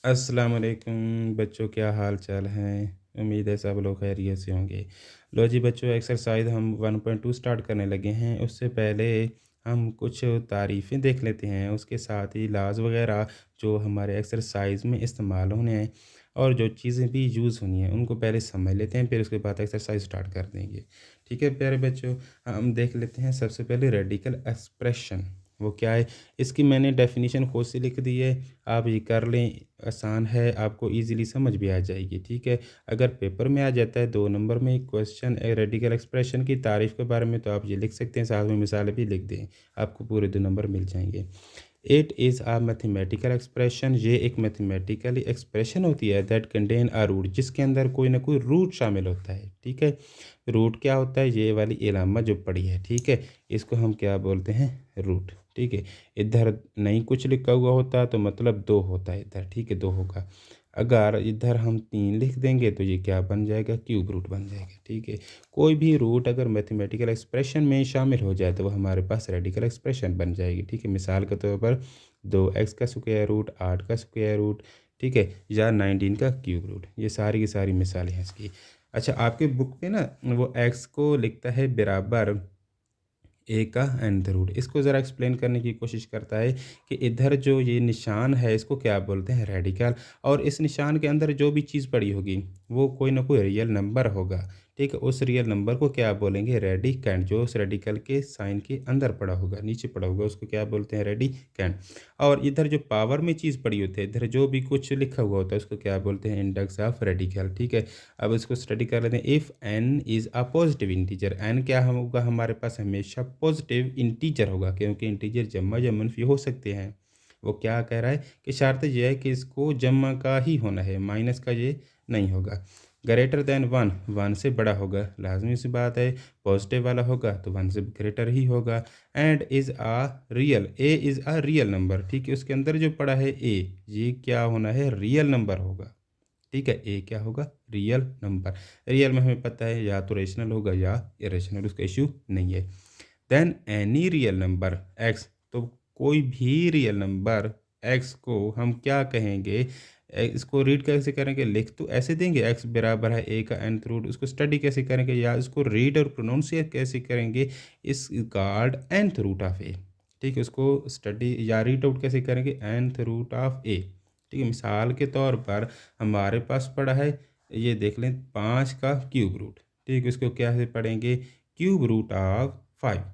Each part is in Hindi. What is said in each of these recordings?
अस्सलाम वालेकुम बच्चों, क्या हाल चाल हैं। उम्मीद है सब लोग खैरियत से होंगे। लो जी बच्चों, एक्सरसाइज हम 1.2 स्टार्ट करने लगे हैं। उससे पहले हम कुछ तारीफ़ें देख लेते हैं, उसके साथ ही लाज वगैरह जो हमारे एक्सरसाइज में इस्तेमाल होने हैं और जो चीज़ें भी यूज़ होनी हैं उनको पहले समझ लेते हैं, फिर उसके बाद एक्सरसाइज स्टार्ट कर देंगे। ठीक है प्यारे बच्चों, हम देख लेते हैं सबसे पहले रेडिकल एक्सप्रेशन। वो क्या है, इसकी मैंने डेफिनेशन खुद से लिख दी है। आप ये कर लें, आसान है, आपको ईज़िली समझ भी आ जाएगी, ठीक है। अगर पेपर में आ जाता है 2 नंबर में क्वेश्चन रेडिकल एक्सप्रेशन की तारीफ़ के बारे में, तो आप ये लिख सकते हैं, साथ में मिसालें भी लिख दें, आपको पूरे 2 नंबर मिल जाएँगे। It is a mathematical expression, ये एक मैथमेटिकली एक्सप्रेशन होती है दैट कंटेन अ रूट, जिसके अंदर कोई ना कोई रूट शामिल होता है, ठीक है। रूट क्या होता है, ये वाली इलामा जो पड़ी है, ठीक है, इसको हम क्या बोलते हैं, रूट, ठीक है। इधर नहीं कुछ लिखा हुआ होता तो मतलब 2 होता है इधर, ठीक है, 2 होगा। अगर इधर हम 3 लिख देंगे तो ये क्या बन जाएगा, क्यूब रूट बन जाएगा, ठीक है। कोई भी रूट अगर मैथमेटिकल एक्सप्रेशन में शामिल हो जाए तो वो हमारे पास रेडिकल एक्सप्रेशन बन जाएगी, ठीक है। मिसाल के तौर पर 2x का स्क्वायर रूट, 8 का स्क्वायर रूट, ठीक है, या 19 का क्यूब रूट, ये सारी की सारी मिसालें हैं इसकी। अच्छा, आपके बुक पे ना वो x को लिखता है बराबर ए का nth रूट। इसको ज़रा एक्सप्लेन करने की कोशिश करता है कि इधर जो ये निशान है इसको क्या बोलते हैं, रेडिकल। और इस निशान के अंदर जो भी चीज़ पड़ी होगी वो कोई ना कोई रियल नंबर होगा, ठीक है। उस रियल नंबर को क्या बोलेंगे, रेडिकैंड। जो उस रेडिकल के साइन के अंदर पड़ा होगा, नीचे पड़ा होगा, उसको क्या बोलते हैं, रेडिकैंड। और इधर जो पावर में चीज़ पड़ी होती है, इधर जो भी कुछ लिखा हुआ होता है उसको क्या बोलते हैं, इंडेक्स ऑफ रेडिकल, ठीक है। अब इसको स्टडी कर लेते हैं। If n is a positive integer, n क्या होगा, हमारे पास हमेशा पॉजिटिव इंटीजर होगा, क्योंकि इंटीजर जम्मा या मनफी हो सकते हैं। वो क्या कह रहा है कि शर्त यह है कि इसको जम्मा का ही होना है, माइनस का ये नहीं होगा। ग्रेटर देन वन, वन से बड़ा होगा, लाजमी सी बात है। पॉजिटिव वाला होगा तो वन से ग्रेटर ही होगा। And is a real, a is a real number, ठीक है। उसके अंदर जो पड़ा है ए, ये क्या होना है, रियल नंबर होगा, ठीक है। ए क्या होगा, रियल नंबर। रियल में हमें पता है या तो रेशनल होगा या इरेशनल, उसका इश्यू नहीं है। Then any real number x, तो कोई भी रियल नंबर एक्स को हम क्या कहेंगे, इसको रीड कैसे करेंगे, लिख तो ऐसे देंगे एक्स बराबर है ए का nth रूट, उसको स्टडी कैसे करेंगे या इसको रीड और प्रोनाउंसिएट कैसे करेंगे, इस गार्ड nth रूट ऑफ ए, ठीक है। उसको स्टडी या रीड आउट कैसे करेंगे, nth रूट ऑफ ए, ठीक है। मिसाल के तौर पर हमारे पास पड़ा है, ये देख लें, 5 का क्यूब रूट, ठीक है। इसको क्या से पढ़ेंगे, क्यूब रूट ऑफ 5।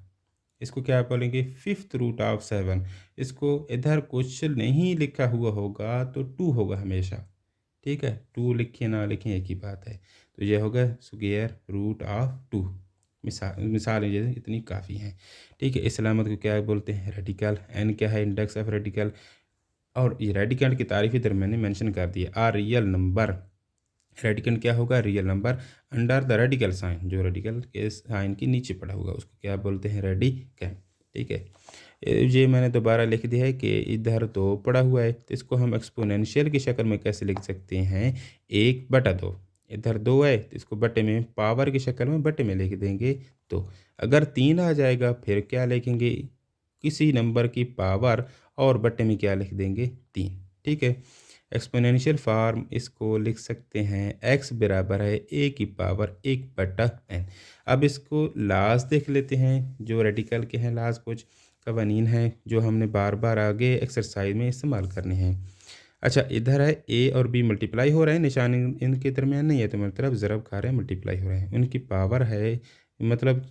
इसको क्या बोलेंगे, फिफ्थ रूट ऑफ 7। इसको इधर कुछ नहीं लिखा हुआ होगा तो 2 होगा हमेशा, ठीक है। 2 लिखिए ना लिखें एक ही बात है। तो ये होगा स्क्वायर रूट ऑफ 2। मिसाल ये इतनी काफ़ी हैं, ठीक है। इस अलामत को क्या बोलते हैं, रेडिकल। एन क्या है, इंडेक्स ऑफ रेडिकल। और ये रेडिकल की तारीफ़ इधर मैंने मेंशन कर दी है। आ रियल नंबर, रेडिकल क्या होगा, real number under the radical sign, जो रेडिकल के साइन के नीचे पड़ा होगा उसको क्या बोलते हैं, रेडिकल, ठीक है। ये मैंने दोबारा लिख दिया है कि इधर 2 पड़ा हुआ है तो इसको हम एक्सपोनेंशियल की शक्ल में कैसे लिख सकते हैं, 1/2। इधर 2 है तो इसको बटे में, पावर की शक्ल में बटे में लिख देंगे। तो अगर 3 आ जाएगा फिर क्या लिखेंगे, किसी नंबर की पावर और बटे में क्या लिख देंगे, 3, ठीक है। एक्सपोनेंशियल फॉर्म इसको लिख सकते हैं, x बराबर है a की पावर 1/n। अब इसको लाज देख लेते हैं, जो रेडिकल के हैं लाज, कुछ कवानीन हैं जो हमने बार बार आगे एक्सरसाइज में इस्तेमाल करने हैं। अच्छा, इधर है ए और बी मल्टीप्लाई हो रहे हैं, निशान इनके दरमियान नहीं है तो मतलब ज़रब खा रहे हैं, मल्टीप्लाई हो रहे हैं, उनकी पावर है, मतलब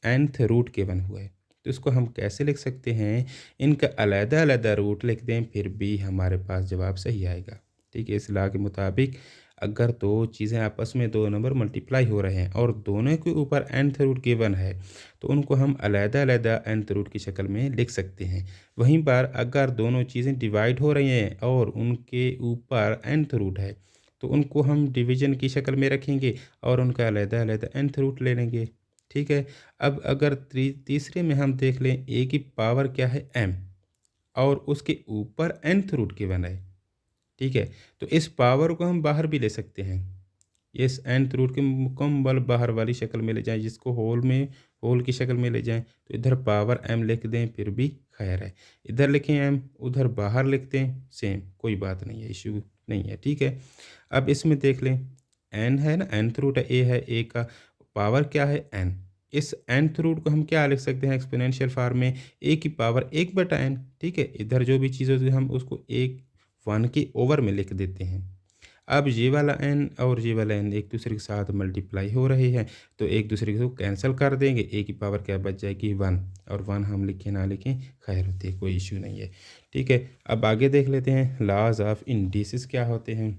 nth रूट के बन हुआ है। तो इसको हम कैसे लिख सकते हैं, इनका अलग-अलग रूट लिख दें फिर भी हमारे पास जवाब सही आएगा, ठीक है। इस लॉ के मुताबिक अगर 2 चीज़ें आपस में 2 नंबर मल्टीप्लाई हो रहे हैं और दोनों के ऊपर nth रूट गिवन है तो उनको हम अलग-अलग nth रूट की शक्ल में लिख सकते हैं। वहीं पर अगर दोनों चीज़ें डिवाइड हो रही हैं और उनके ऊपर nth रूट है तो उनको हम डिवीज़न की शक्ल में रखेंगे और उनका अलग-अलग nth रूट ले लेंगे, ठीक है। अब अगर तीसरे में हम देख लें, a की पावर क्या है, m, और उसके ऊपर nth रूट गिवन है, ठीक है। तो इस पावर को हम बाहर भी ले सकते हैं, इस nth रूट के मुकम्मल बाहर वाली शक्ल में ले जाएं, जिसको होल में होल की शक्ल में ले जाएं तो इधर पावर m लिख दें फिर भी खैर है, इधर लिखें m उधर बाहर लिख दें सेम, कोई बात नहीं है, इशू नहीं है, ठीक है। अब इसमें देख लें n है ना, nth रूट है, a है, a का पावर क्या है n, इस nth रूट को हम क्या लिख सकते हैं एक्सपोनेंशियल फॉर्म में, a की पावर 1/n, ठीक है। इधर जो भी चीज़ होती है हम उसको एक 1 के ओवर में लिख देते हैं। अब ये वाला n और ये वाला n एक दूसरे के साथ मल्टीप्लाई हो रहे हैं तो एक दूसरे को कैंसिल कर देंगे, a की पावर क्या बच जाएगी 1, और 1 हम लिखें ना लिखें खैर होती है, कोई इशू नहीं है, ठीक है। अब आगे देख लेते हैं लॉज ऑफ इंडिसेस क्या होते हैं।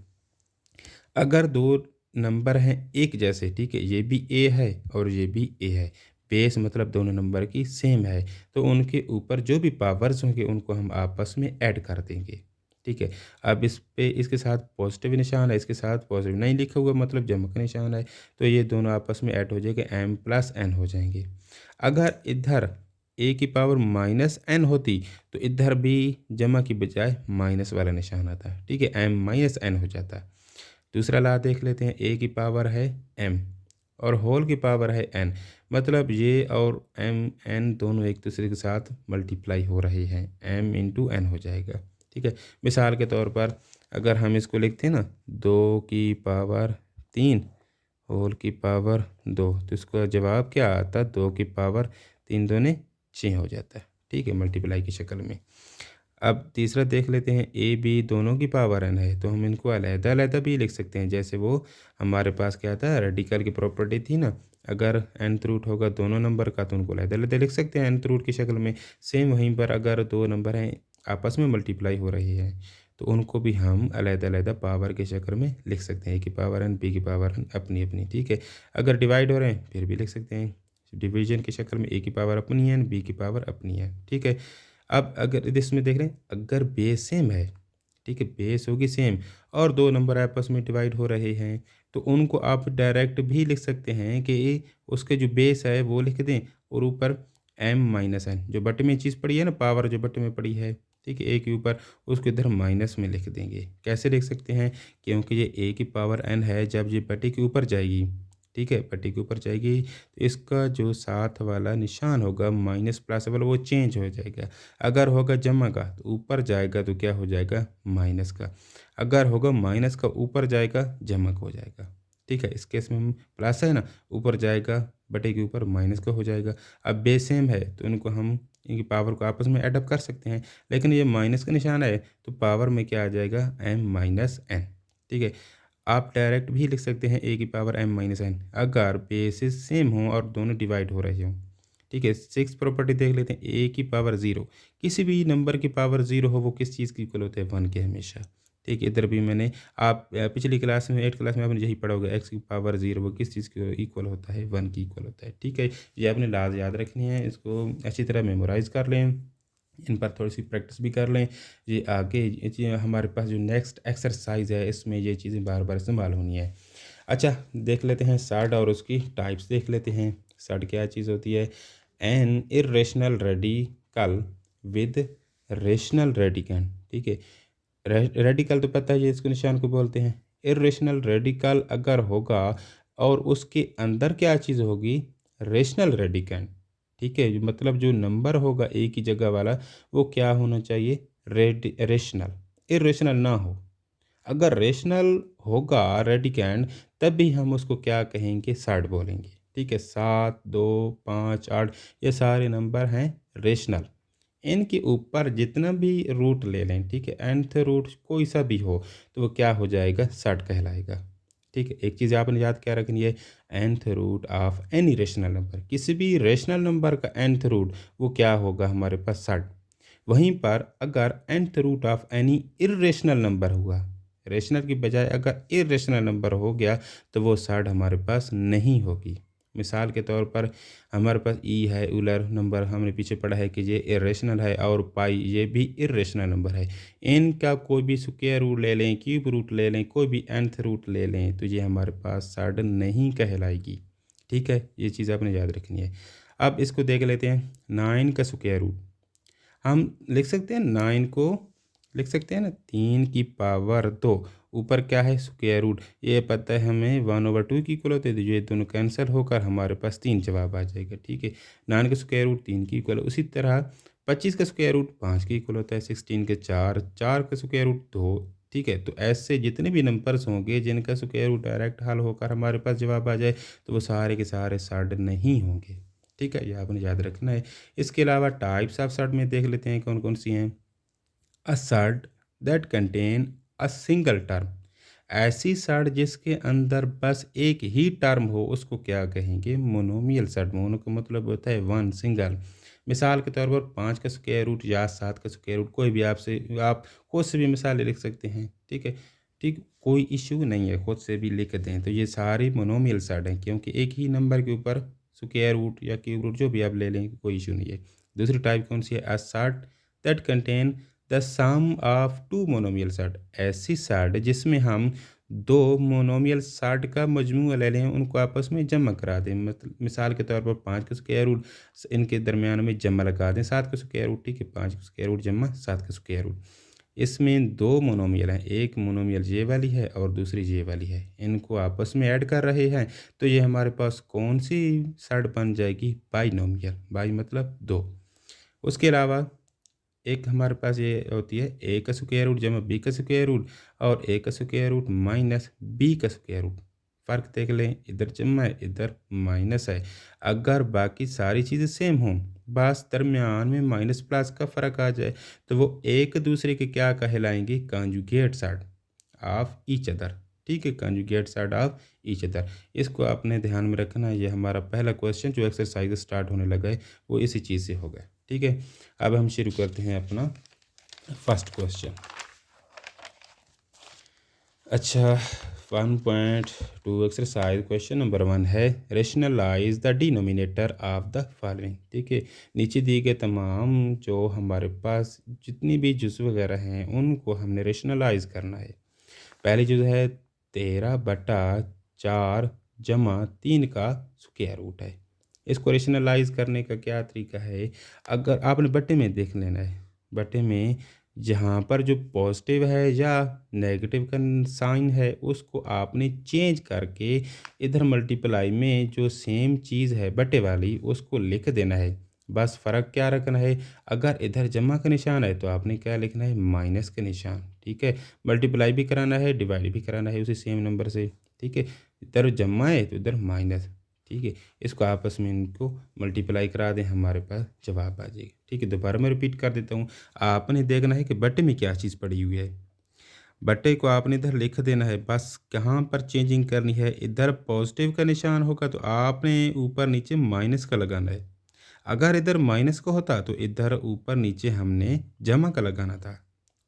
अगर दो नंबर हैं एक जैसे, ठीक है, ये भी a है और ये भी a है, बेस मतलब दोनों नंबर की सेम है, तो उनके ऊपर जो भी पावर्स होंगे उनको हम आपस में ऐड कर देंगे, ठीक है। अब इस पे इसके साथ पॉजिटिव निशान है, इसके साथ पॉजिटिव नहीं लिखा हुआ मतलब जमा का निशान है, तो ये दोनों आपस में ऐड हो जाएगा m प्लस n हो जाएंगे। अगर इधर a की पावर माइनस n होती तो इधर भी जमा की बजाय माइनस वाला निशान आता है, ठीक है, m माइनस n हो जाता है। दूसरा ला देख लेते हैं, a की पावर है m और होल की पावर है n, मतलब ये और m n दोनों एक दूसरे के साथ मल्टीप्लाई हो रहे हैं, m इंटू n हो जाएगा, ठीक है। मिसाल के तौर पर अगर हम इसको लिखते हैं ना 2 की पावर 3 होल की पावर 2, तो इसका जवाब क्या आता है 2 की पावर 3 दूने 6 हो जाता है, ठीक है, मल्टीप्लाई की शक्ल में। अब तीसरा देख लेते हैं, ए बी दोनों की पावर n है तो हम इनको अलग-अलग भी लिख सकते हैं, जैसे वो हमारे पास क्या था रेडिकल की प्रॉपर्टी थी ना, अगर nth रूट होगा दोनों नंबर का तो उनको अलग-अलग लिख सकते हैं nth रूट की शक्ल में। सेम वहीं पर अगर दो नंबर हैं आपस में मल्टीप्लाई हो रही है तो उनको भी हम अलग-अलग पावर के शक्ल में लिख सकते हैं, ए की पावर n बी की पावर n अपनी अपनी, ठीक है। अगर डिवाइड हो रहे हैं फिर भी लिख सकते हैं डिवीजन की शक्ल में, ए की पावर अपनी है बी की पावर अपनी है, ठीक है। अब अगर इसमें देख रहे हैं अगर बेस सेम है, ठीक है, बेस होगी सेम और दो नंबर आपस में डिवाइड हो रहे हैं तो उनको आप डायरेक्ट भी लिख सकते हैं कि उसके जो बेस है वो लिख दें और ऊपर m माइनस n, जो बटे में चीज़ पड़ी है ना पावर जो बटे में पड़ी है, ठीक है, a के ऊपर उसको इधर माइनस में लिख देंगे। कैसे लिख सकते हैं, क्योंकि ये a की पावर n है, जब ये बटे के ऊपर जाएगी, ठीक है, पट्टी के ऊपर जाएगी तो इसका जो साथ वाला निशान होगा माइनस प्लस वाला वो चेंज हो जाएगा। अगर होगा जमा का तो ऊपर जाएगा तो क्या हो जाएगा माइनस का, अगर होगा माइनस का ऊपर जाएगा जमा का हो जाएगा, ठीक है। इस केस में हम प्लस है ना ऊपर जाएगा बटे के ऊपर माइनस का हो जाएगा। अब बेस सेम है तो इनको हम इनकी पावर को आपस में एडअप कर सकते हैं, लेकिन ये माइनस का निशान है तो पावर में क्या आ जाएगा m माइनस n, ठीक है। आप डायरेक्ट भी लिख सकते हैं a की पावर m माइनस n अगर बेसिस सेम हो और दोनों डिवाइड हो रहे हों, ठीक है। सिक्स प्रॉपर्टी देख लेते हैं, a की पावर 0, किसी भी नंबर की पावर 0 हो वो किस चीज़ की इक्वल होते हैं 1 के हमेशा, ठीक है। इधर भी मैंने आप पिछली क्लास में 8 क्लास में आपने यही पढ़ा होगा x की पावर 0 वो किस चीज़ की इक्वल होता है 1 की इक्वल होता है, ठीक है। ये आपने लाज याद रखनी है, इसको अच्छी तरह मेमोराइज़ कर लें, इन पर थोड़ी सी प्रैक्टिस भी कर लें। ये आगे ये हमारे पास जो नेक्स्ट एक्सरसाइज है इसमें ये चीज़ें बार बार इस्तेमाल होनी है। अच्छा देख लेते हैं सड और उसकी टाइप्स देख लेते हैं। सड क्या चीज़ होती है, an irrational radical with rational radical, ठीक है। रेडिकल तो पता है ये इसको निशान को बोलते हैं, इरेशनल रेडिकल अगर होगा और उसके अंदर क्या चीज़ होगी रेशनल रेडिकन, ठीक है, मतलब जो नंबर होगा ए की जगह वाला वो क्या होना चाहिए रेशनल, इरेशनल ना हो। अगर रेशनल होगा रेडिकैंड तब भी हम उसको क्या कहेंगे सड बोलेंगे, ठीक है। 7 2 5 8 ये सारे नंबर हैं रेशनल, इनके ऊपर जितना भी रूट ले लें, ठीक है, nth रूट कोई सा भी हो तो वो क्या हो जाएगा सड कहलाएगा, ठीक है। एक चीज़ आपने याद क्या रखनी है, nth root of any rational number, किसी भी रेशनल नंबर का nth रूट वो क्या होगा हमारे पास सड। वहीं पर अगर nth root of any irrational number हुआ, रेशनल की बजाय अगर इरेशनल नंबर हो गया तो वो सड हमारे पास नहीं होगी। मिसाल के तौर पर हमारे पास ई है यूलर नंबर, हमने पीछे पढ़ा है कि ये इरेशनल है, और पाई ये भी इरेशनल नंबर है। इनका कोई भी स्क्वायर रूट ले लें, क्यूब रूट ले लें, कोई भी nth रूट ले लें तो ये हमारे पास सड नहीं कहलाएगी, ठीक है। ये चीज़ आपने याद रखनी है। अब इसको देख लेते हैं 9 का स्क्वायर रूट, हम लिख सकते हैं 9 को लिख सकते हैं ना, 3 की पावर 2। ऊपर क्या है, स्क्वायर रूट। ये पता है हमें 1/2 की इक्वल होते हैं, तो ये दोनों कैंसिल होकर हमारे पास 3 जवाब आ जाएगा। ठीक है, 9 का स्क्वायर रूट 3 की इक्वल। उसी तरह 25 का स्क्वायर रूट 5 की इक्वल होता है, 16 के 4, 4 का स्क्वायर रूट 2। ठीक है, तो ऐसे जितने भी नंबर्स होंगे जिनका स्क्वायर रूट डायरेक्ट हल होकर हमारे पास जवाब आ जाए, तो वो सारे के सारे सड नहीं होंगे। ठीक है, ये आपने याद रखना है। इसके अलावा टाइप्स ऑफ सड में देख लेते हैं कौन कौन सी हैं। A surd that contain a single term. ऐसी सड जिसके अंदर बस एक ही टर्म हो उसको क्या कहेंगे, मोनोमियल सड। मोनो का मतलब होता है वन, सिंगल। मिसाल के तौर पर 5 का स्क्वायर रूट या 7 का स्क्वायर रूट, कोई भी आपसे आप खुद से भी मिसालें लिख सकते हैं। ठीक है, ठीक, कोई इशू नहीं है, खुद से भी लिख दें। तो ये सारी मोनोमियल सड हैं, क्योंकि एक ही नंबर के ऊपर स्क्वायर रूट या क्यूब रूट जो भी आप ले लें, कोई इशू नहीं है। दूसरी टाइप कौन सी है, a surd that contain the sum of two monomial surd. ऐसी सड जिसमें हम दो मोनोमियल सड का मजमूआ ले लें, उनको आपस में जमा करा दें। मतलब मिसाल के तौर पर 5 का स्क्वायर रूट, इनके दरमियान में जमा लगा दें 7 का स्क्वायर रूट। ठीक है, 5 का स्क्वायर रूट जमा 7 का स्क्वायर रूट। इसमें दो मोनोमियल हैं, एक मोनोमियल ये वाली है और दूसरी ये वाली है, इनको आपस में ऐड कर रहे हैं, तो ये हमारे पास कौन सी सड बन जाएगी, बाइनोमियल। बाई मतलब दो। उसके अलावा एक हमारे पास ये होती है ए का स्क्वायर रूट जमा बी का स्क्वायर रूट, और ए का स्क्वायर रूट माइनस बी का स्क्वायर रूट। फ़र्क देख लें, इधर जमा है इधर माइनस है। अगर बाकी सारी चीज़ें सेम हों, बस दरमियान में माइनस प्लस का फ़र्क आ जाए, तो वो एक दूसरे के क्या कहलाएंगे, conjugate side of each other. ठीक है, conjugate side of each other. इसको आपने ध्यान में रखना है। ये हमारा पहला क्वेश्चन जो एक्सरसाइज स्टार्ट होने लगा है वो इसी चीज़ से होगा। ठीक है, अब हम शुरू करते हैं अपना फर्स्ट क्वेश्चन। अच्छा, 1.2 एक्सरसाइज क्वेश्चन नंबर 1 है, rationalise the denominator of the following. ठीक है, नीचे दिए गए तमाम जो हमारे पास जितनी भी जुज़ वगैरह हैं उनको हमने रेशनलाइज करना है। पहली जुज़ है 13/4 जमा 3 का स्क्वायर रूट है। इसको रेशनलाइज करने का क्या तरीका है, अगर आपने बट्टे में देख लेना है, बट्टे में जहाँ पर जो पॉजिटिव है या नेगेटिव का साइन है उसको आपने चेंज करके इधर मल्टीप्लाई में जो सेम चीज़ है बट्टे वाली उसको लिख देना है। बस फ़र्क क्या रखना है, अगर इधर जमा का निशान है तो आपने क्या लिखना है, माइनस का निशान। ठीक है, मल्टीप्लाई भी कराना है डिवाइड भी कराना है उसी सेम नंबर से। ठीक है, इधर जमा है तो इधर माइनस। ठीक है, इसको आपस में इनको मल्टीप्लाई करा दें, हमारे पास जवाब आ जाएगा। ठीक है, दोबारा मैं रिपीट कर देता हूँ। आपने देखना है कि बट्टे में क्या चीज़ पड़ी हुई है, बट्टे को आपने इधर लिख देना है। बस कहाँ पर चेंजिंग करनी है, इधर पॉजिटिव का निशान होगा तो आपने ऊपर नीचे माइनस का लगाना है। अगर इधर माइनस का होता तो इधर ऊपर नीचे हमने जमा का लगाना था।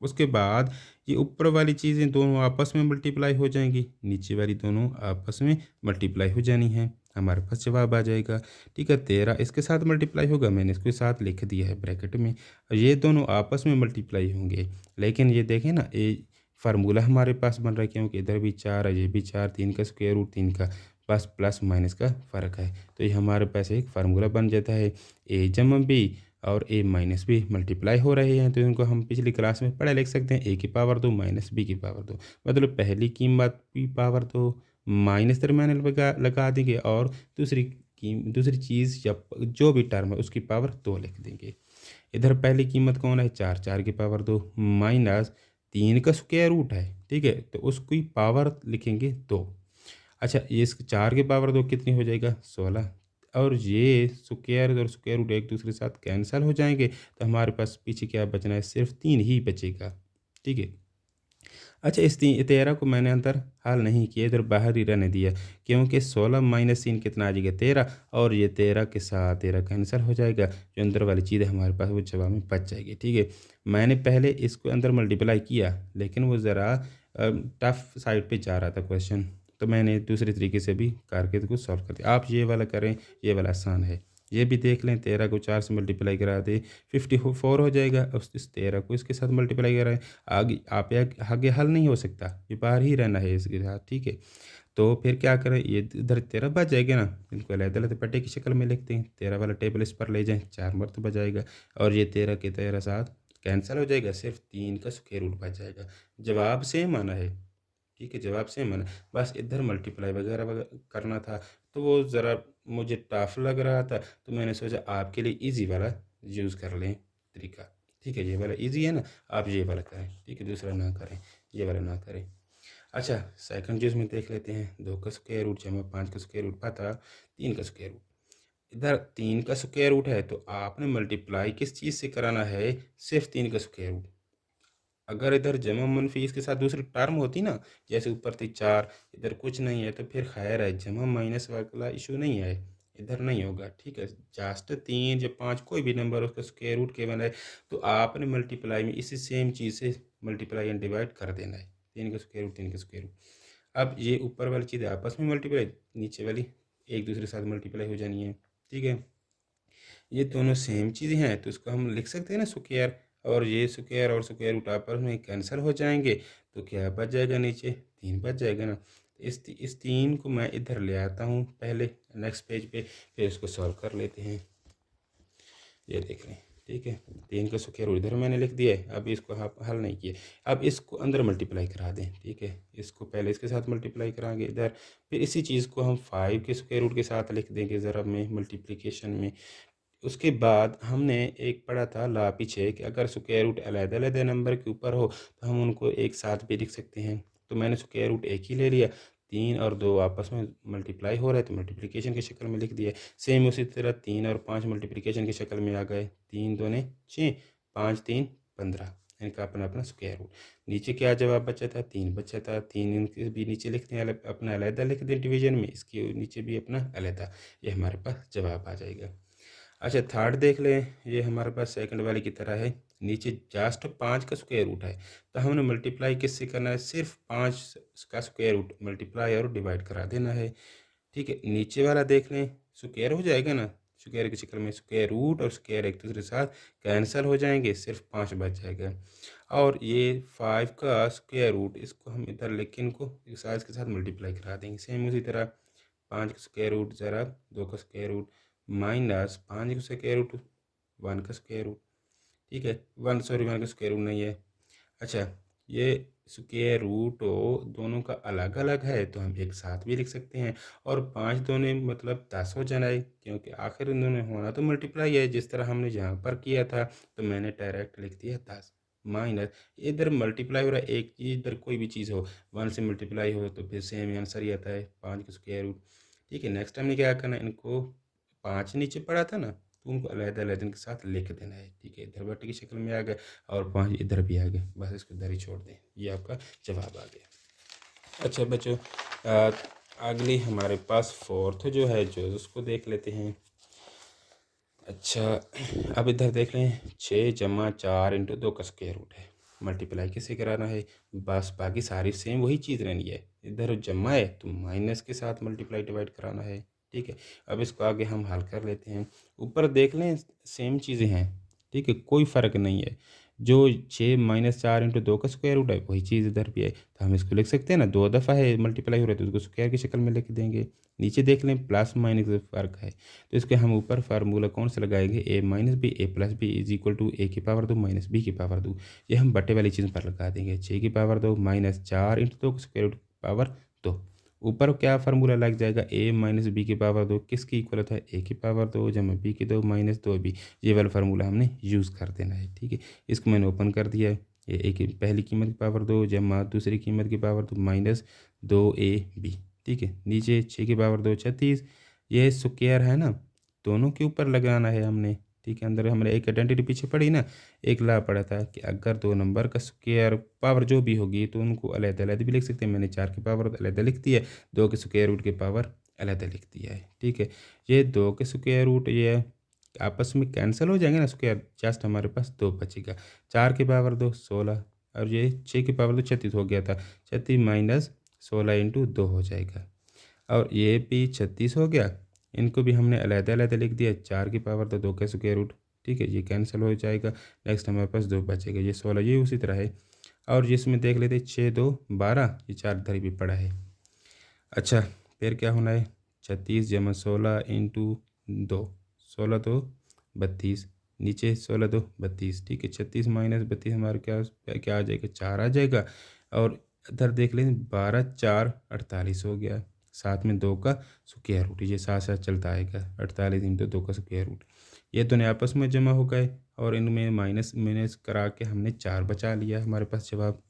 उसके बाद ये ऊपर वाली चीज़ें दोनों आपस में मल्टीप्लाई हो जाएंगी, नीचे वाली दोनों आपस में मल्टीप्लाई हो जानी है, हमारे पास जवाब आ जाएगा। ठीक है, 13 इसके साथ मल्टीप्लाई होगा, मैंने इसके साथ लिख दिया है ब्रैकेट में, और ये दोनों आपस में मल्टीप्लाई होंगे। लेकिन ये देखें ना, ये फार्मूला हमारे पास बन रहा है, क्योंकि इधर भी 4 है ये भी 4, 3 का स्क्वायर रूट 3 का, बस प्लस माइनस का फ़र्क है। तो ये हमारे पास एक फार्मूला बन जाता है, ए जमा बी और ए माइनस बी मल्टीप्लाई हो रहे हैं, तो इनको हम पिछली क्लास में पढ़े लिख सकते हैं, ए की पावर 2 माइनस बी की पावर 2। मतलब पहली कीमत की पावर 2 माइनस दरमियान लगा लगा देंगे, और दूसरी चीज़ या जो भी टर्म है उसकी पावर 2 लिख देंगे। इधर पहली कीमत कौन है, 4, 4 की पावर 2 माइनस 3 का स्क्वायर रूट है। ठीक है, तो उसकी पावर लिखेंगे 2। अच्छा, ये इस 4 की पावर 2 कितनी हो जाएगा, 16। और ये स्क्वायर और स्क्वायर रूट एक दूसरे के साथ कैंसिल हो जाएंगे, तो हमारे पास पीछे क्या बचना है, सिर्फ 3 ही बचेगा। ठीक है, अच्छा, इस 13 को मैंने अंदर हल नहीं किया, इधर बाहर ही रहने दिया, क्योंकि 16 माइनस 3 कितना आ जाएगा, 13, और ये 13 के साथ 13 कैंसिल हो जाएगा, जो अंदर वाली चीज़ है हमारे पास वो जवाब में बच जाएगी। ठीक है, मैंने पहले इसको अंदर मल्टीप्लाई किया, लेकिन वो ज़रा टफ साइड पे जा रहा था क्वेश्चन, तो मैंने दूसरे तरीके से भी करके इसको सॉल्व कर दिया। आप ये वाला करें, ये वाला आसान है। ये भी देख लें, 13 को 4 से मल्टीप्लाई करा दें 54 हो जाएगा, उस इस 13 को इसके साथ मल्टीप्लाई कराएं, आगे आप आगे हल नहीं हो सकता, ये बाहर ही रहना है इसके साथ। ठीक है, तो फिर क्या करें, ये इधर 13 बच जाएगा ना, इनको अलग-अलग पट्टे की शक्ल में लिखते हैं, 13 वाला टेबल इस पर ले जाएं, 4 मरतबा जाएगा, और ये 13 के 13 साथ कैंसल हो जाएगा, सिर्फ 3 का स्क्वायर रूट बच जाएगा। जवाब सेम आना है, ठीक है, जवाब सेम आना, बस इधर मल्टीप्लाई वगैरह करना था, तो वो ज़रा मुझे टफ लग रहा था, तो मैंने सोचा आपके लिए इजी वाला यूज़ कर लें तरीका। ठीक है, ये वाला इजी है ना, आप ये वाला करें, ठीक है, दूसरा ना करें, ये वाला ना करें। अच्छा, सेकंड चीज़ में देख लेते हैं। 2 का स्क्वायर रूट जमा 5 का स्क्वायर रूट पता 3 का स्क्वायर रूट। इधर 3 का स्क्वायर रूट है, तो आपने मल्टीप्लाई किस चीज़ से कराना है, सिर्फ 3 का स्क्वायर रूट। अगर इधर जमा मनफी इसके साथ दूसरी टर्म होती ना, जैसे ऊपर थी 4, इधर कुछ नहीं है, तो फिर खैर है, जमा माइनस वाला इशू नहीं है, इधर नहीं होगा। ठीक है, जस्ट 3 या 5 कोई भी नंबर उसका स्क्वायर रूट केवल है, तो आपने मल्टीप्लाई में इसी सेम चीज़ से मल्टीप्लाई एंड डिवाइड कर देना है। 3 का स्क्वायर रूट 3 का स्क्वायर रूट। अब ये ऊपर वाली चीज़ आपस में मल्टीप्लाई, नीचे वाली एक दूसरे के साथ मल्टीप्लाई हो जानी है। ठीक है, ये दोनों सेम चीज़ें हैं, तो इसको हम लिख सकते हैं ना स्क्वायर, और ये स्क्वायर और स्क्वायर रूट आपस में कैंसिल हो जाएंगे, तो क्या बच जाएगा, नीचे 3 बच जाएगा ना। तो इस 3 को मैं इधर ले आता हूँ पहले नेक्स्ट पेज पे, फिर इसको सॉल्व कर लेते हैं। ये देख लें, ठीक है, 3 का स्क्वायर रूट इधर मैंने लिख दिया है, अभी इसको आप हल नहीं किए, अब इसको अंदर मल्टीप्लाई करा दें। ठीक है, इसको पहले इसके साथ मल्टीप्लाई कराएंगे इधर, फिर इसी चीज़ को हम 5 के स्क्वायर रूट के साथ लिख देंगे ज़रा में मल्टीप्लिकेशन में। उसके बाद हमने एक पढ़ा था ला पीछे कि अगर स्क्वायर रूट अलग-अलग नंबर के ऊपर हो, तो हम उनको एक साथ भी लिख सकते हैं। तो मैंने स्क्वायर रूट एक ही ले लिया, 3 और 2 आपस में मल्टीप्लाई हो रहा है, तो मल्टीप्लिकेशन की शक्ल में लिख दिया। सेम उसी तरह 3 और 5 मल्टीप्लिकेशन की शक्ल में आ गए, 3 दूने 6, 5 3 15, इनका अपना अपना स्क्वायर रूट। नीचे क्या जवाब बचा था, 3 बचा था, 3 इनके भी नीचे लिख दें, अपना अलग लिख दें डिवीजन में, इसके नीचे भी अपना अलग, ये हमारे पास जवाब आ जाएगा। अच्छा, थर्ड देख लें, ये हमारे पास सेकंड वाले की तरह है, नीचे जस्ट 5 का स्क्वायर रूट है, तो हमने मल्टीप्लाई किससे करना है, सिर्फ 5 का स्क्वायर रूट मल्टीप्लाई और डिवाइड करा देना है। ठीक है, नीचे वाला देख लें, स्क्वायर हो जाएगा ना, स्क्वायर की शक्ल में स्क्वायर रूट और स्क्वायर एक दूसरे के साथ कैंसिल हो जाएंगे, सिर्फ 5 बच जाएगा। और ये 5 का स्क्वायर रूट, इसको हम इधर लिख के इनको साइज के साथ मल्टीप्लाई करा देंगे, सेम उसी तरह 5 का स्क्वायर रूट ज़रा 2 का स्क्वायर रूट माइनस 5 का स्क्वायर रूट 1 का स्क्वायर रूट। ठीक है, 1 का स्क्वायर रूट नहीं है। अच्छा, ये स्क्वायर रूट हो दोनों का अलग अलग है, तो हम एक साथ भी लिख सकते हैं, और 5 दोनों मतलब 10 हो जाना है, क्योंकि आखिर इन दोनों होना तो मल्टीप्लाई है, जिस तरह हमने यहाँ पर किया था, तो मैंने डायरेक्ट लिख दिया 10 माइनस, इधर मल्टीप्लाई हो रहा है, एक चीज़ इधर कोई भी चीज़ हो 1 से मल्टीप्लाई हो तो फिर सेम आंसर ही आता है, 5 का स्क्वायर रूट। ठीक है, नेक्स्ट हमने क्या करना है, इनको 5 नीचे पड़ा था ना, तो उनको अलग-अलग के साथ लिख देना है। ठीक है, इधर बटे की शक्ल में आ गए, और 5 इधर भी आ गए, बस इसको इधर ही छोड़ दें, ये आपका जवाब आ गया। अच्छा बच्चों, अगली हमारे पास फोर्थ जो है, जो उसको देख लेते हैं। अच्छा, अब इधर देख लें, 6 जमा 4 इंटू 2 का स्क्वायर रूट है, मल्टीप्लाई किससे कराना है, बस बाकी सारी सेम वही चीज़ रहनी है, इधर जमा है तो माइनस के साथ मल्टीप्लाई डिवाइड कराना है। ठीक है, अब इसको आगे हम हल कर लेते हैं। ऊपर देख लें, सेम चीज़ें हैं, ठीक है, कोई फ़र्क नहीं है, जो 6 माइनस 4 इंटू 2 का स्क्वायर रूट है वही चीज़ इधर भी है, तो हम इसको लिख सकते हैं ना, 2 दफ़ा है मल्टीप्लाई हो रहा है, तो उसको स्क्वायर की शक्ल में लिख देंगे। नीचे देख लें, प्लस माइनस का फ़र्क है, तो इसके हम ऊपर फार्मूला कौन सा लगाएंगे, A minus B A plus B is equal to A की पावर 2 माइनस बी की पावर 2, ये हम बटे वाली चीज़ पर लगा देंगे, 6 की power 2 minus 4 into 2 square root power 2। ऊपर क्या फार्मूला लग जाएगा, ए माइनस बी की पावर 2 किसकी इक्वल होता है, ए की पावर 2 जमा बी की 2 माइनस 2 बी, ये वाला फार्मूला हमने यूज़ कर देना है। ठीक है, इसको मैंने ओपन कर दिया है, ये ए की पहली कीमत की पावर 2 जमा दूसरी कीमत की पावर 2 माइनस 2ab। ठीक है, नीचे 6 की पावर 2 36, ये स्क्वायर है ना, दोनों के ऊपर लगाना है हमने। ठीक है, अंदर हमने एक आइडेंटिटी पीछे पढ़ी ना, एक ला पढ़ा था कि अगर 2 नंबर का स्क्वायर पावर जो भी होगी तो उनको अलग-अलग भी लिख सकते हैं। मैंने 4 की पावर अलग लिख दी है, 2 के स्क्वायर रूट की पावर अलग लिख दिया है। ठीक है, ये 2 के स्क्वायर रूट ये आपस में कैंसिल हो जाएंगे ना स्क्वायर, जस्ट हमारे पास 2 बचेगा। 4 की पावर 2 16, और ये 6 की पावर 2 36 हो गया था, 36 माइनस 16 इंटू 2 हो जाएगा, और ये भी 36 हो गया, इनको भी हमने अलग-अलग लिख दिया, 4 की पावर तो 2 का स्क्वायर रूट। ठीक है, ये कैंसिल हो जाएगा, नेक्स्ट हमारे पास 2 बचेगा, ये 16, ये उसी तरह है। और जिसमें देख लेते 6 2 12, ये 4 इधर भी पड़ा है। अच्छा, फिर क्या होना है, 36 जमा 16 इंटू 2, 16 2 32, नीचे 16 दो 32, ठीक है। 36 माइनस 32 हमारे क्या क्या आ जाएगा, 4 आ जाएगा। और इधर देख लें 12 4 48 हो गया। साथ में 2 का स्क्वायर रूट, ये साथ साथ चलता आएगा। 48 इंटू 2 का स्क्वायर रूट, ये दोनों आपस में जमा हो गए और इनमें माइनस माइनस करा के हमने 4 बचा लिया हमारे पास जवाब।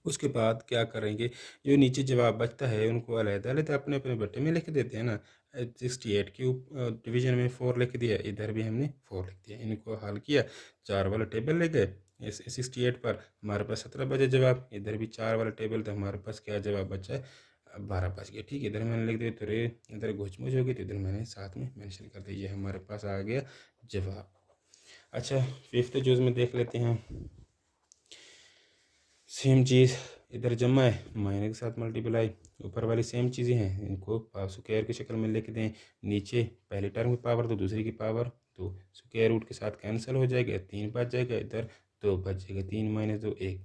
उसके बाद क्या करेंगे, जो नीचे जवाब बचता है उनको अलग-अलग अपने अपने बट्टे में लिख देते हैं ना। 68 क्यूब डिवीजन में 4 लिख दिया, इधर भी हमने 4 लिख दिया। इनको हल किया, 4 वाला टेबल ले गए, इस 68 पर हमारे पास 17 बचे जवाब। इधर भी 4 वाला टेबल, तो हमारे पास क्या जवाब बचा है, 12 बच गया, ठीक है। इधर मैंने लिख दिया, तो रे इधर घुचमुच हो गई, तो इधर मैंने साथ में मेंशन कर दिया, ये हमारे पास आ गया जवाब। अच्छा, फिफ्थ जो में देख लेते हैं। सेम चीज़ इधर जमा है, माइनस के साथ मल्टीप्लाई, ऊपर वाली सेम चीज़ें हैं, इनको स्क्वायर की शक्ल में लिख दें। नीचे पहली टर्म की पावर 2, दूसरी की पावर 2, स्क्वायर रूट के साथ कैंसिल हो जाएगा, 3 बच जाएगा, इधर 2 बच जाएगा। 3 माइनस 2 1,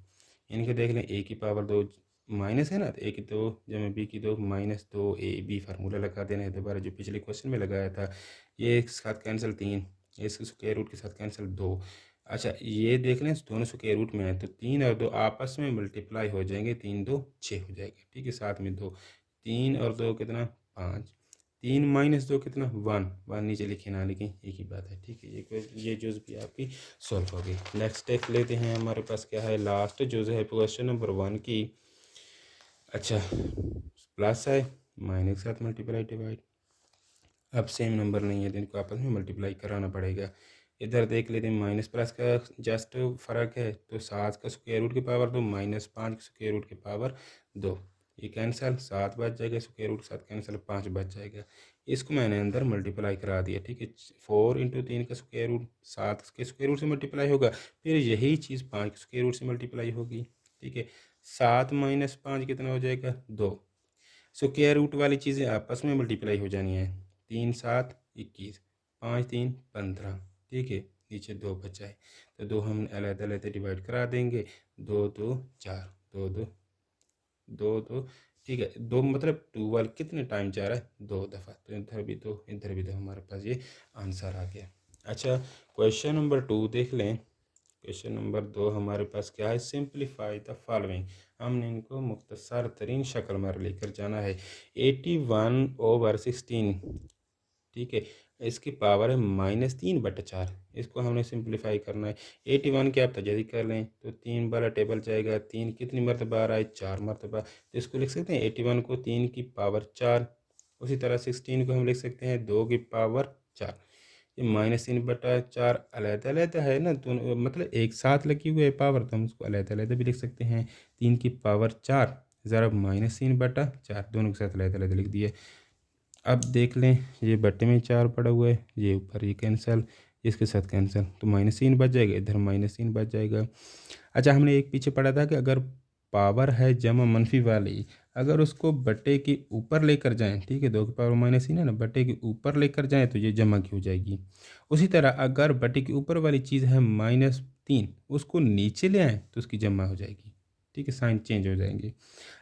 इनके देख लें, ए की पावर 2 माइनस है ना, तो ए की 2 जमा बी की 2 माइनस 2 ए बी, फार्मूला लगा देना है दोबारा, जो पिछले क्वेश्चन में लगाया था। ये एक साथ कैंसिल 3, इसके स्क्वायर रूट के साथ कैंसिल 2। अच्छा, ये देख लें दोनों स्क्वायर रूट में है, तो 3 और 2 आपस में मल्टीप्लाई हो जाएंगे, 3 2 6 हो जाएगा, ठीक है। साथ में 2, 3 और 2 कितना 5, 3 माइनस 2 कितना 1, 1 नीचे लिखे ना लिखें एक ही बात है, ठीक है। ये जुज़ भी आपकी सॉल्व हो गई। नेक्स्ट स्टेप लेते हैं, हमारे पास क्या है, लास्ट जुज़ है क्वेश्चन नंबर 1 की। अच्छा, प्लस है, माइनस के साथ मल्टीप्लाई डिवाइड। अब सेम नंबर नहीं है, तो इनको आपस में मल्टीप्लाई कराना पड़ेगा। इधर देख लेते हैं, माइनस प्लस का जस्ट फ़र्क है, तो 7 का स्क्वायर रूट की पावर 2 माइनस 5 के स्क्वायर रूट की पावर 2, ये कैंसिल, 7 बच जाएगा, स्क्वायर रूट के साथ कैंसिल, 5 बच जाएगा। इसको मैंने अंदर मल्टीप्लाई करा दिया, ठीक है। 4 इंटू 3 का स्क्वायर रूट 7 के स्क्वायर रूट से मल्टीप्लाई होगा, फिर यही चीज़ 5 के स्क्वायर रूट से मल्टीप्लाई होगी, ठीक है। 7 माइनस 5 कितना हो जाएगा 2, स्क्वायर रूट वाली चीज़ें आपस में मल्टीप्लाई हो जानी है। 3 7 21, 5 3 15, ठीक है। नीचे 2 बचा है, तो 2 हम अलग अलग डिवाइड करा देंगे। 2 2 4, 2 2 2 2, ठीक है। 2 मतलब 2 वाल कितने टाइम जा रहा है, 2 दफ़ा, तो इधर भी 2 इधर भी 2, हमारे पास ये आंसर आ गया। अच्छा, क्वेश्चन नंबर 2 देख लें। क्वेश्चन नंबर 2 हमारे पास क्या है, सिंप्लीफाई द फॉलोइंग। हमने इनको मुख्तसर तरीन शक्ल में लेकर जाना है। 81/16, ठीक है। इसकी पावर है -3/4, इसको हमने सिंप्लीफाई करना है। 81 की आप तजदी कर लें, तो 3 वाला टेबल जाएगा, 3 कितनी मरतबा आ रहा है, 4 मरतबा, तो इसको लिख सकते हैं 81 को 3 की पावर 4। उसी तरह 16 को हम लिख सकते हैं 2 की पावर 4। ये -3/4 अलग-अलग है ना, दोनों मतलब एक साथ लगी हुई है पावर, तो हम उसको अलग-अलग भी लिख सकते हैं। 3 की पावर 4 ज़रा -3/4, दोनों के साथ अलग-अलग लिख दिए। अब देख लें, ये बट्टे में 4 पड़ा हुआ है, ये ऊपर ये कैंसिल, इसके साथ कैंसिल, तो -3 बच जाएगा, इधर -3 बच जाएगा। अच्छा, हमने एक पीछे पढ़ा था कि अगर पावर है जमा मनफी वाली, अगर उसको बट्टे के ऊपर लेकर जाएं, ठीक है, 2 की पावर -3 है ना, बट्टे के ऊपर लेकर जाएं तो ये जमा की हो जाएगी। उसी तरह अगर बट्टे के ऊपर वाली चीज़ है -3, उसको नीचे ले आएँ तो उसकी जमा हो जाएगी, ठीक है, साइन चेंज हो जाएंगे।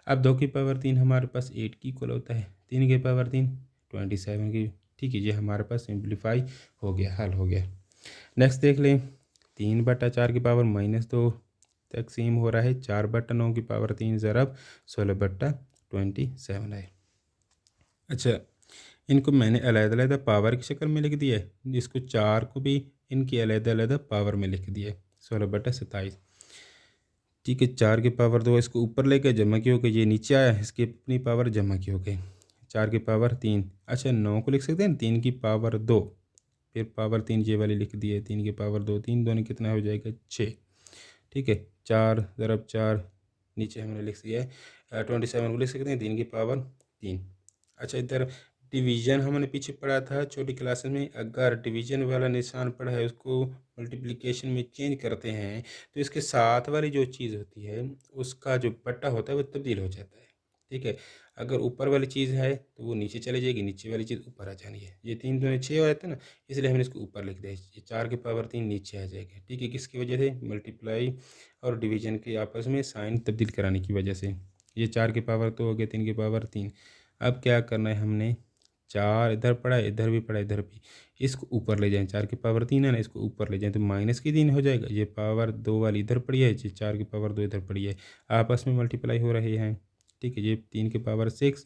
अब 2 की पावर 3 हमारे पास 8 की इक्वल होता है, 3 की पावर 3 27 की, ठीक है। ये हमारे पास सिंप्लीफाई हो गया, हल हो गया। नेक्स्ट देख लें, 3/4 की पावर -2 तकसीम हो रहा है 4/9 की पावर 3 ज़रब 16/27 है। अच्छा, इनको मैंने अलग-अलग पावर की शक्ल में लिख दिया है, इसको 4 को भी इनकी अलग-अलग पावर में लिख दिया है, 16/27, ठीक है। 4 की पावर 2 इसको ऊपर लेके जमा की हो गई, ये नीचे आया, इसकी अपनी पावर जमा की हो गई, 4 की पावर 3। अच्छा, 9 को लिख सकते हैं 3 की पावर 2, फिर पावर 3 ये वाली लिख दी है, 3 की पावर 2, 3 दोनों कितना हो जाएगा 6, ठीक है। 4 ज़रब 4, नीचे हमने लिख दिया है 27 को लिख सकते हैं 3 की पावर 3। अच्छा, इधर डिवीज़न हमने पीछे पढ़ा था छोटी क्लासेस में, अगर डिवीज़न वाला निशान पड़ा है उसको मल्टीप्लिकेशन में चेंज करते हैं, तो इसके साथ वाली जो चीज़ होती है उसका जो पट्टा होता है वो तब्दील हो जाता है, ठीक है। अगर ऊपर वाली चीज़ है तो वो नीचे चली जाएगी, नीचे वाली चीज़ ऊपर आ जानी है। ये 3 दूनी 6 हो जाता है ना, इसलिए हमने इसको ऊपर लिख दिया। ये 4 की पावर 3 नीचे आ जाएगा, ठीक है। किसकी वजह से, मल्टीप्लाई और डिवीज़न के आपस में साइन तब्दील कराने की वजह से। ये 4 की पावर 2 हो गया, 3 की पावर 3। अब क्या करना है हमने, 4 इधर पड़ा है, इधर भी पड़ा है, इधर भी। इसको ऊपर ले जाएँ, 4 की पावर 3 है ना, इसको ऊपर ले जाएँ तो माइनस की 3 हो जाएगा। ये पावर 2 वाली इधर पड़ी है, ये 4 की पावर 2 इधर पड़ी है, आपस में मल्टीप्लाई हो रहे हैं। ठीक है, ये 3 की पावर 6,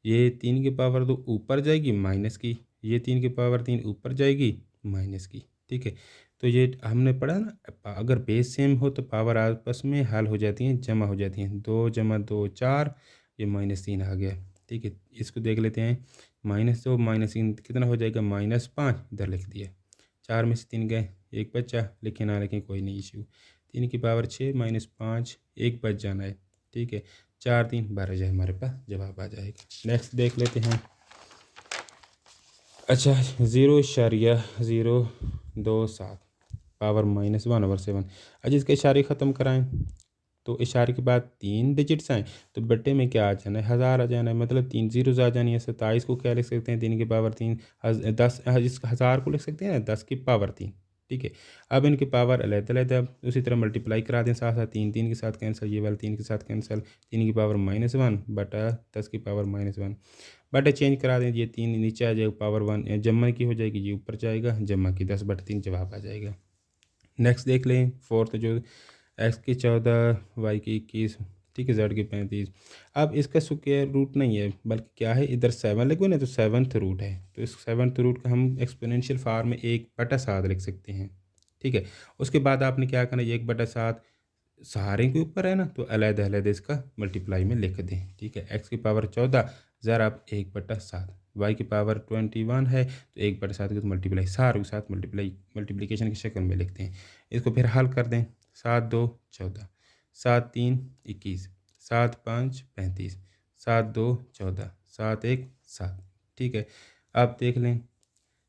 ये 3 की पावर 2 ऊपर जाएगी माइनस की, ये 3 की पावर 3 ऊपर जाएगी माइनस की। ठीक है, तो ये हमने पढ़ा ना, अगर बेस सेम हो तो पावर आपस में हल हो जाती हैं, जमा हो जाती हैं। 2 जमा 2 4, ये -3 आ गया। ठीक है, इसको देख लेते हैं। -2 -3 कितना हो जाएगा, -5 इधर लिख दिया। 4 में से 3 गए, 1 बचा, लिखे ना लिखें कोई नहीं इशू। 3 की पावर 6 -5, 1 बच जाना है। ठीक है, 4 3 12 जाए, हमारे पास जवाब आ जाएगा। नेक्स्ट देख लेते हैं। अच्छा, 0.027 पावर -1/7। अच्छा, इसके इशारे ख़त्म कराएं तो इशारे के बाद 3 डिजिट्स आएँ तो बट्टे में क्या आ जाना है, 1000 आ जाना है, मतलब 3 ज़ीरोज़ आ जानी है। 27 को क्या लिख सकते हैं, 3 की पावर 3, 10 इस 1000 को लिख सकते हैं ना, 10 की पावर 3। ठीक है, अब इनकी पावर अलग-अलग, उसी तरह मल्टीप्लाई करा दें साथ साथ। 3 3 के साथ कैंसिल, ये वाला 3 के साथ कैंसिल, 3 की पावर -1 बटा 10 की पावर -1 बटा चेंज करा दें, ये 3 नीचे आ जाएगा, पावर 1 जम्मा की हो जाएगी, ये ऊपर जाएगा, जम्मा की 10/3 जवाब आ जाएगा। नेक्स्ट देख लें, फोर्थ जो एक्स की 14, वाई की 21, ठीक है, जेड की 35। अब इसका स्क्वायर रूट नहीं है, बल्कि क्या है, इधर 7 लिखो ना तो 7th रूट है, तो इस 7th रूट का हम एक्सपोनेंशियल फॉर्म में 1/7 लिख सकते हैं। ठीक है, उसके बाद आपने क्या करना है, 1/7 सहारे के ऊपर है ना, तो अलग-अलग इसका मल्टीप्लाई में लिख दें। ठीक है, एक्स की पावर 14, ज़रा आप 1/7, वाई की पावर 21 है तो 1/7 की तो मल्टीप्लाई सारों के साथ मल्टीप्लिकेशन की शक्ल में लिखते हैं। इसको फिर हल कर दें। 7 2 14, 7 3 21, 7 5 35, 7 2 14, 7 1 7। ठीक है, अब देख लें,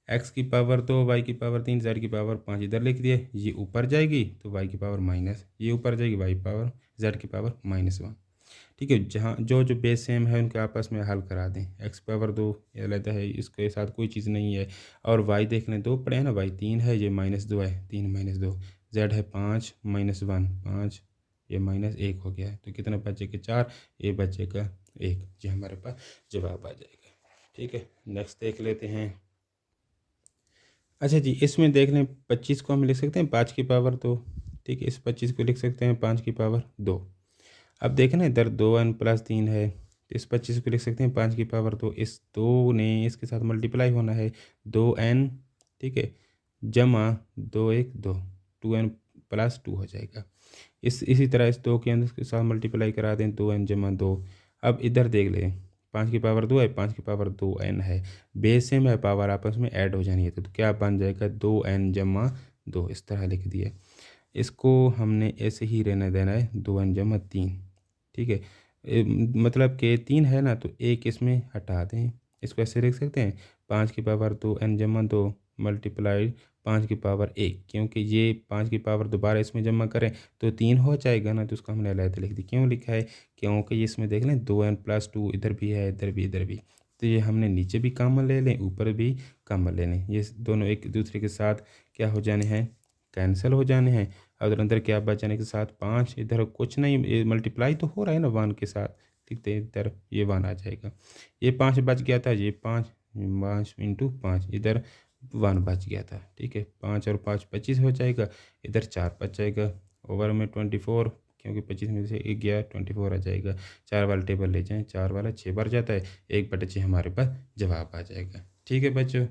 एक्स की पावर 2, वाई की पावर 3, जेड की पावर 5 इधर लिख दिए, ये ऊपर जाएगी तो वाई की पावर माइनस, ये ऊपर जाएगी वाई पावर जेड की पावर -1। ठीक है, जहाँ जो जो बेस सेम है उनके आपस में हल करा दें। एक्स पावर 2 ये अलग है, इसके साथ कोई चीज़ नहीं है। और वाई देख लें, 2 पड़े हैं ना, वाई 3 है, ये -2 है, 3 -2, जेड है 5 -1 5, ये -1 हो गया है, तो कितना बचेगा 4, ये बचेगा 1, ये हमारे पास जवाब आ जाएगा। ठीक है, नेक्स्ट देख लेते हैं। अच्छा जी, इसमें देख लें, 25 को हम लिख सकते हैं 5 की पावर 2। ठीक है, इस 25 को लिख सकते हैं 5 की पावर 2। अब देखें ना, इधर 2n+3 है, तो इस 25 को लिख सकते हैं 5 की पावर 2। इस 2 ने इसके साथ मल्टीप्लाई होना है, 2n, ठीक है, जमा 2 1 2, 2n+2 हो जाएगा। इसी तरह इस 2 के अंदर के साथ मल्टीप्लाई करा दें, 2n जमा 2। अब इधर देख लें, 5 की पावर 2 है, 5 की पावर 2n है, बेस सेम है, पावर आपस में ऐड हो जानी है, तो क्या बन जाएगा, 2n जमा 2, इस तरह लिख दिया। इसको हमने ऐसे ही रहने देना है, 2n जमा 3। ठीक है, मतलब कि 3 है ना, तो एक इसमें हटा दें, इसको ऐसे लिख सकते हैं, 5 की पावर 2n जमा 2 मल्टीप्लाइड 5 की पावर 1, क्योंकि ये 5 की पावर दोबारा इसमें जमा करें तो 3 हो जाएगा ना, तो उसको हमने अलग लिख दी। क्यों लिखा है, क्योंकि इसमें देख लें 2n+2 इधर भी है, इधर भी, इधर भी, तो ये हमने नीचे भी कॉमन ले लें, ऊपर भी कॉमन ले लें, ये दोनों एक दूसरे के साथ क्या हो जाने हैं, कैंसिल हो जाने हैं। और अंदर क्या बच जाने के साथ 5, इधर कुछ नहीं, ये मल्टीप्लाई तो हो रहा है ना 1 के साथ, ठीक है, इधर ये 1 आ जाएगा, ये 5 बच गया था, ये 5 5 × 5, इधर 1 बच गया था। ठीक है, 5 और 5 25 हो जाएगा, इधर 4 बच जाएगा, ओवर में 24, क्योंकि 25 में से 1 गया, 24 आ जाएगा। 4 वाला टेबल ले जाएँ, 4 वाला 6 बार जाता है, 1/6 हमारे पास जवाब आ जाएगा। ठीक है बच्चों।